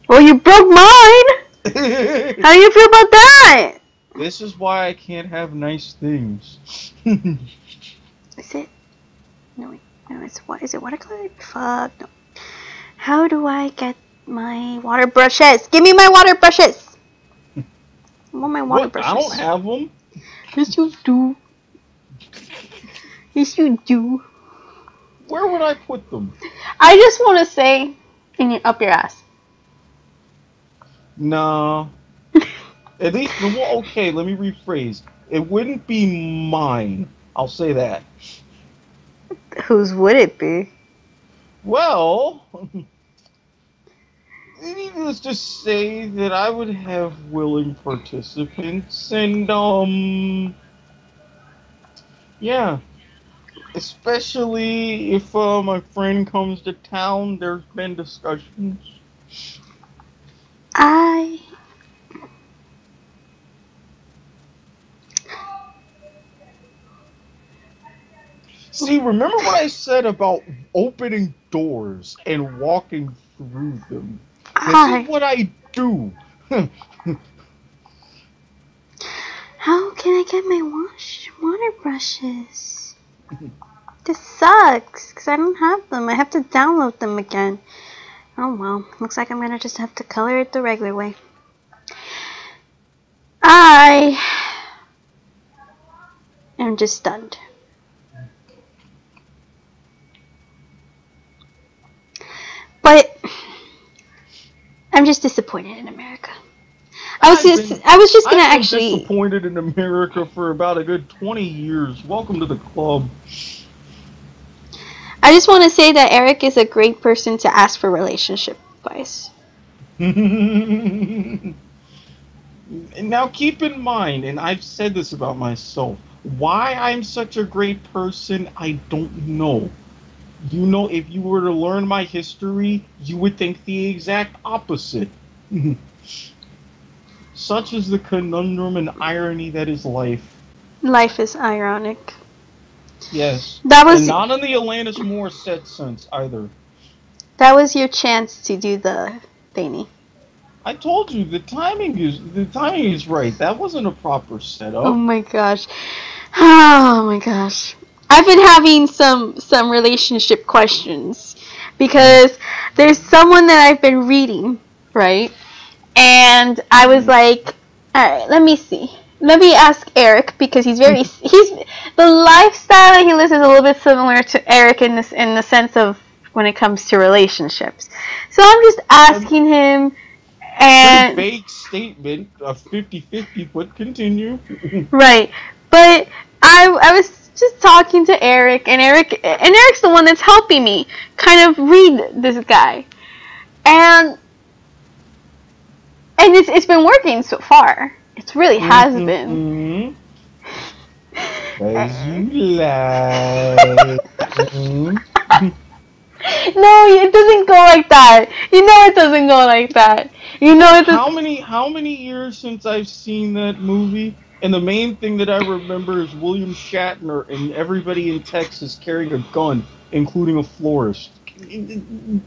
Well, you broke mine! How do you feel about that? This is why I can't have nice things. Is it? No, wait. No, is it watercolor? Fuck, no. How do I get my water brushes? Give me my water brushes! I want my water brushes. I don't have them. Yes, you do. Yes, you do. Where would I put them? I just want to say, up your ass. No. At least, well, okay, let me rephrase. It wouldn't be mine. I'll say that. Whose would it be? Well, needless to say that I would have willing participants, and, yeah. Especially if, my friend comes to town, there's been discussions. See, remember what I said about opening doors and walking through them? This is what I do. How can I get my water brushes? This sucks, because I don't have them. I have to download them again. Oh well, looks like I'm going to just have to color it the regular way. I am just stunned. But I'm just disappointed in America. I was just gonna actually. I've been disappointed in America for about a good 20 years. Welcome to the club. I just want to say that Eric is a great person to ask for relationship advice. Now keep in mind, and I've said this about myself, why I'm such a great person, I don't know. You know, if you were to learn my history, you would think the exact opposite. Such is the conundrum and irony that is life. Life is ironic. Yes. That was, and not in the Alanis Morissette sense either. That was your chance to do the thingy. I told you the timing is right. That wasn't a proper setup. Oh my gosh. Oh my gosh. I've been having some relationship questions because there's someone that I've been reading, right? And I was like, all right, let me see. Let me ask Eric because he's the lifestyle that he lives is a little bit similar to Eric in the sense of when it comes to relationships. So I'm just asking him, and pretty vague statement, 50-50, but continue. right, but I was just talking to Eric, and Eric's the one that's helping me kind of read this guy, and it's been working so far. It really has been. As you like. No, it doesn't go like that. You know it doesn't go like that. You know it doesn't. How many years since I've seen that movie? And the main thing that I remember is William Shatner and everybody in Texas carrying a gun, including a florist.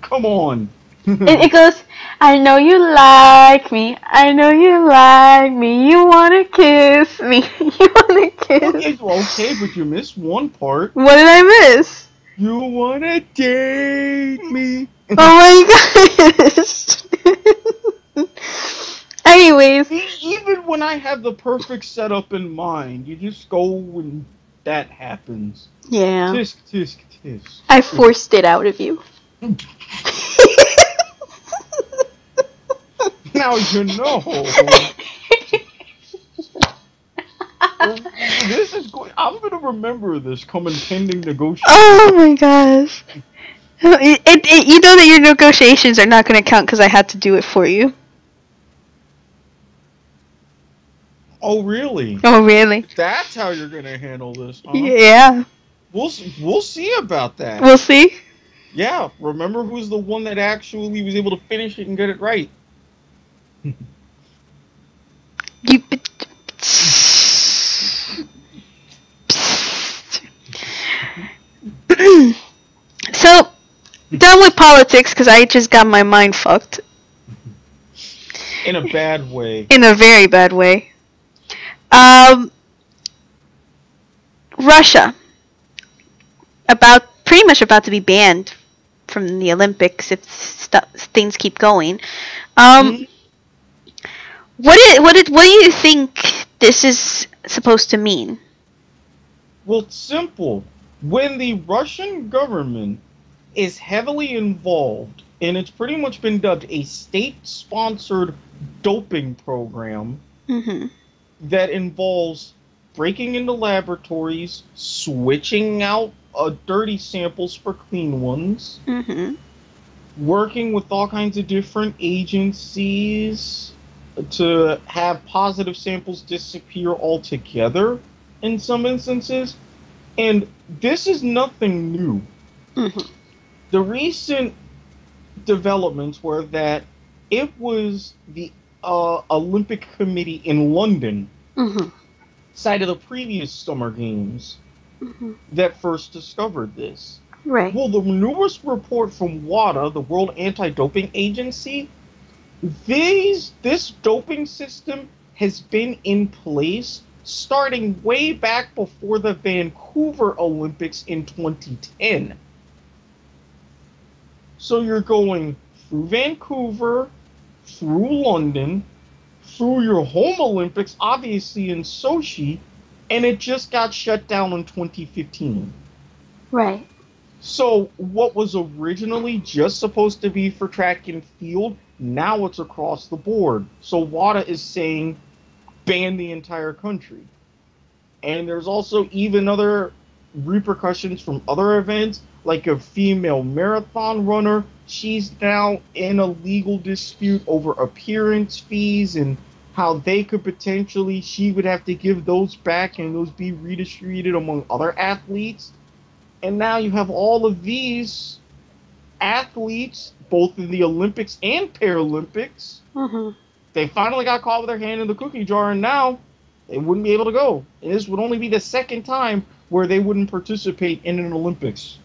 Come on. It goes, I know you like me. I know you like me. You wanna kiss me. You wanna kiss. Okay, but you missed one part. What did I miss? You wanna date me? Oh my gosh. Anyways. Even when I have the perfect setup in mind, you just go when that happens. Yeah. Tisk, tisk, tisk. I forced it out of you. Now you know. This is going. I'm gonna remember this come impending negotiations. Oh my gosh. You know that your negotiations are not going to count because I had to do it for you. Oh really? Oh really? That's how you're gonna handle this, huh? Yeah. We'll see about that. We'll see. Yeah. Remember who's the one that actually was able to finish it and get it right? You. So, done with politics because I just got my mind fucked. In a bad way. In a very bad way. Russia. Pretty much about to be banned from the Olympics if things keep going. What do you think this is supposed to mean? Well, it's simple. When the Russian government is heavily involved, and it's pretty much been dubbed a state-sponsored doping program that involves breaking into laboratories, switching out dirty samples for clean ones, working with all kinds of different agencies to have positive samples disappear altogether in some instances. And this is nothing new. The recent developments were that it was the Olympic Committee in London, side of the previous Summer Games, that first discovered this. Right. Well, the newest report from WADA, the World Anti-Doping Agency, this doping system has been in place starting way back before the Vancouver Olympics in 2010. So you're going through Vancouver, through London, through your home Olympics, obviously in Sochi, and it just got shut down in 2015. Right. So what was originally just supposed to be for track and field, now it's across the board. So WADA is saying ban the entire country. And there's also even other repercussions from other events, like a female marathon runner. She's now in a legal dispute over appearance fees and how they could potentially, she would have to give those back and those be redistributed among other athletes. And now you have all of these athletes, both in the Olympics and Paralympics. They finally got caught with their hand in the cookie jar, and now they wouldn't be able to go. And this would only be the second time where they wouldn't participate in an Olympics.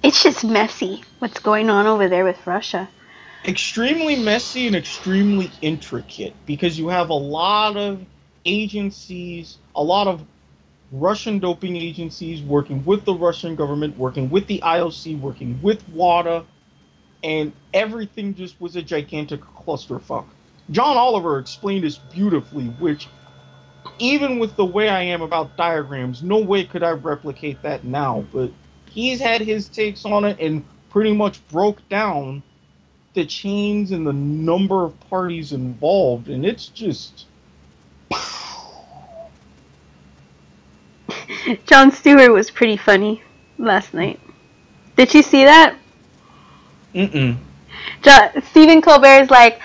It's just messy what's going on over there with Russia. Extremely messy and extremely intricate, because you have a lot of agencies, a lot of Russian doping agencies working with the Russian government, working with the IOC, working with WADA, and everything just was a gigantic clusterfuck. John Oliver explained this beautifully, which, even with the way I am about diagrams, no way could I replicate that now, but he's had his takes on it and pretty much broke down the chains and the number of parties involved, and it's just... Jon Stewart was pretty funny last night. Did you see that? Mm-mm. Stephen Colbert's like,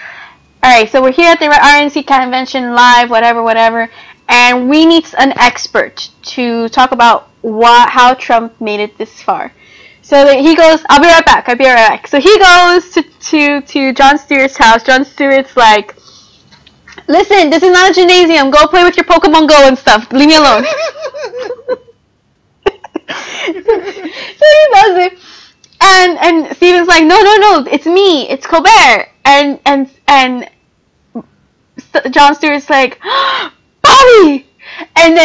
alright, so we're here at the RNC convention live, whatever, and we need an expert to talk about how Trump made it this far. So he goes, I'll be right back. So he goes to Jon Stewart's house. Jon Stewart's like, listen, this is not a gymnasium. Go play with your Pokemon Go and stuff. Leave me alone. So he does it. And Steven's like, no, it's me. It's Colbert. And Jon Stewart's like, Bobby! And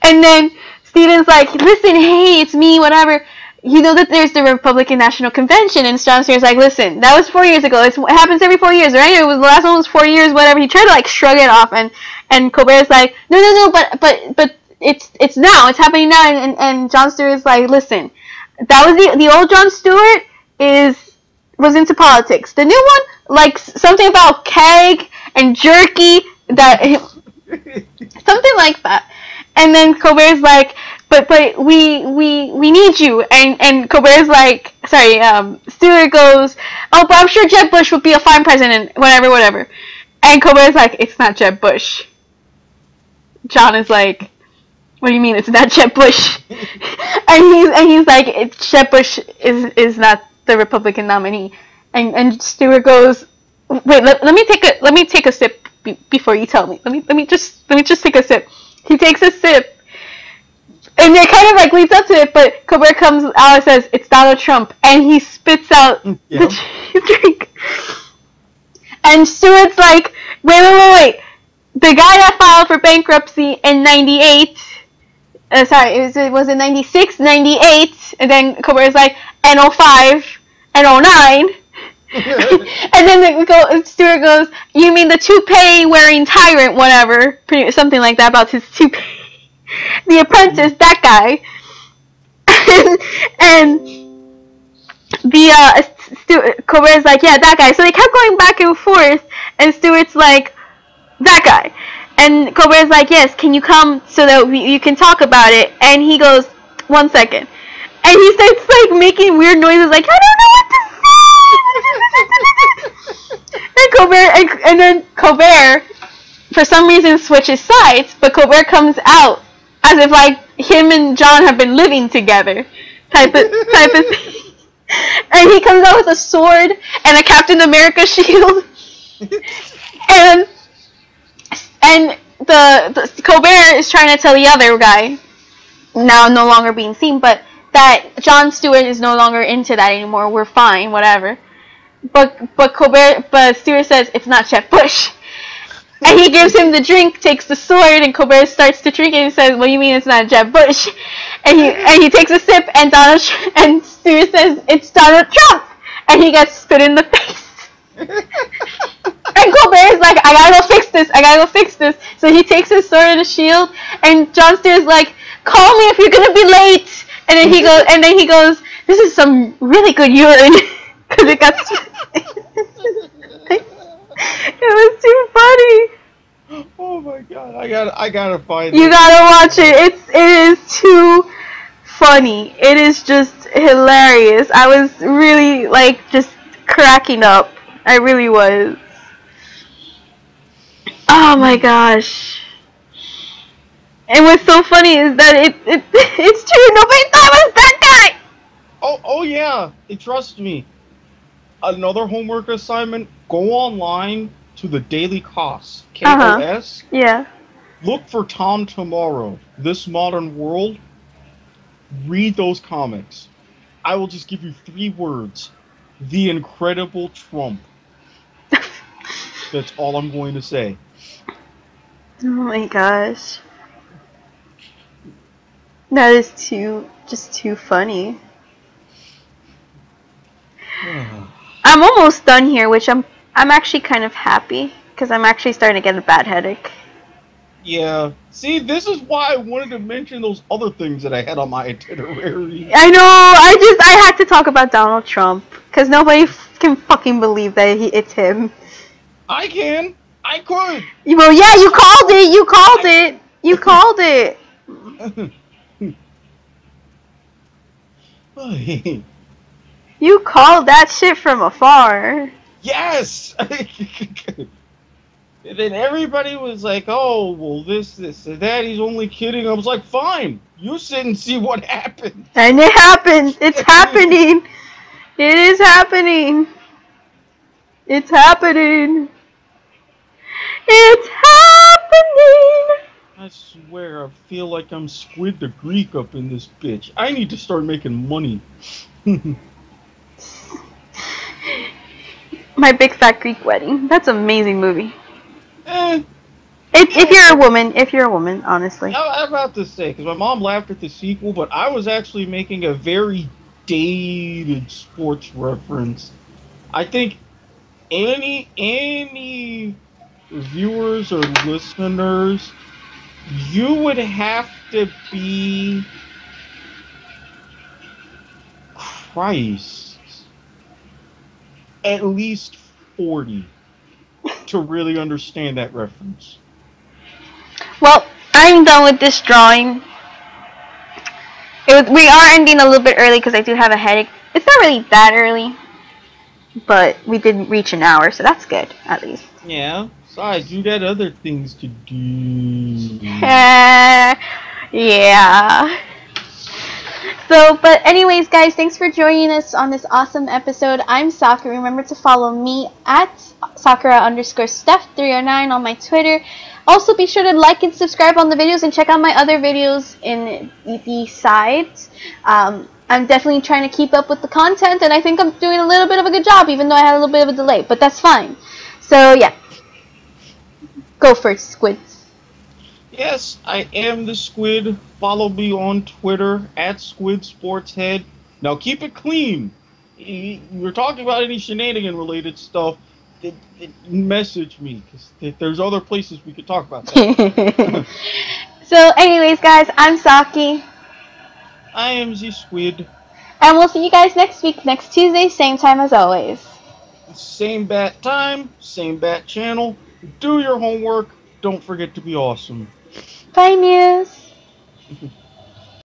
then Steven's like, listen, hey, it's me, whatever. You know that there's the Republican National Convention, and Jon Stewart's like, listen, that was 4 years ago. It happens every 4 years, right? The last one was 4 years, whatever. He tried to like shrug it off, and Colbert's like, no, but it's now, it's happening now, and Jon Stewart's like, listen, that was the old Jon Stewart was into politics. The new one, like something about keg and jerky, something like that. And then Colbert's like, but we need you. And Colbert's like, sorry, Stewart goes, oh, but I'm sure Jeb Bush would be a fine president, whatever. And Colbert's like, it's not Jeb Bush. John is like, what do you mean it's not Jeb Bush? and he's like, Jeb Bush is not the Republican nominee. And Stewart goes, wait, let me take a sip before you tell me. Let me just take a sip. He takes a sip, and it kind of like leads up to it, but Colbert comes out and says, it's Donald Trump, and he spits out the drink. And Stewart's like, wait. The guy that filed for bankruptcy in 98, it was in 96, 98, and then Colbert's like, and 05, and 09. And then Stewart goes, you mean the toupee-wearing tyrant, whatever, something like that about his toupee. The Apprentice, that guy. And Colbert's like, yeah, that guy. So they kept going back and forth, and Stewart's like, that guy. And Colbert's like, yes, can you come so that you can talk about it? And he goes, 1 second. And he starts like making weird noises like, I don't know what to say. And then Colbert, for some reason, switches sides, but Colbert comes out as if like him and John have been living together, type of thing. And he comes out with a sword and a Captain America shield. And the Colbert is trying to tell the other guy, now no longer being seen, but that Jon Stewart is no longer into that anymore. We're fine, whatever. But Stewart says it's not Jeb Bush, and he gives him the drink, takes the sword, and Colbert starts to drink it. And says, "What do you mean it's not Jeb Bush?" And he takes a sip, and Stewart says it's Donald Trump, and he gets spit in the face. And Colbert is like, I gotta go fix this. So he takes his sword and a shield, and Jon Stewart's like, call me if you're gonna be late. And then he goes, this is some really good urine. Because it got it was too funny. Oh my god, I gotta find it. You gotta watch it. It is too funny. It is just hilarious. I was really like just cracking up. I really was. Oh my gosh. And what's so funny is that it's true. Nobody thought it was that guy. Oh yeah. Trust me. Another homework assignment. Go online to the Daily Kos. KOS. Yeah. Look for Tom Tomorrow. This Modern World. Read those comics. I will just give you 3 words. The Incredible Trump. That's all I'm going to say. Oh my gosh. That is just too funny. I'm almost done here, which I'm actually kind of happy because I'm actually starting to get a bad headache. Yeah. See, this is why I wanted to mention those other things that I had on my itinerary. I know. I had to talk about Donald Trump because nobody can fucking believe that it's him. I can. I could. Well, yeah, you called it. You called it. You called it. You called that shit from afar. Yes. And then everybody was like, "Oh, well, this, and that. He's only kidding." I was like, "Fine, you sit and see what happens." And it happened. It's happening. It is happening. It's happening. It's happening. I swear, I feel like I'm Squid the Greek up in this bitch. I need to start making money. My Big Fat Greek Wedding. That's an amazing movie. Eh. If you're a woman, honestly. I'm about to say, because my mom laughed at the sequel, but I was actually making a very dated sports reference. I think any viewers or listeners, you would have to be Christ at least 40 to really understand that reference. Well, I'm done with this drawing. We are ending a little bit early because I do have a headache. It's not really that early, but we did reach an hour, so that's good, at least. Yeah, besides, you got other things to do. Yeah. So, but anyways, guys, thanks for joining us on this awesome episode. I'm Sakura. Remember to follow me at Sakura_Steph309 on my Twitter. Also, be sure to like and subscribe on the videos and check out my other videos in the sides. I'm definitely trying to keep up with the content, and I think I'm doing a little bit of a good job, even though I had a little bit of a delay, but that's fine. So, yeah. Go first, Squids. Yes, I am the Squid. Follow me on Twitter at SquidSportsHead. Now keep it clean. We're talking about any shenanigan related stuff. Message me, because there's other places we could talk about that. So, anyways, guys, I'm Saki. I am the Squid. And we'll see you guys next week, next Tuesday, same time as always. Same bat time, same bat channel. Do your homework. Don't forget to be awesome. Bye, Muse.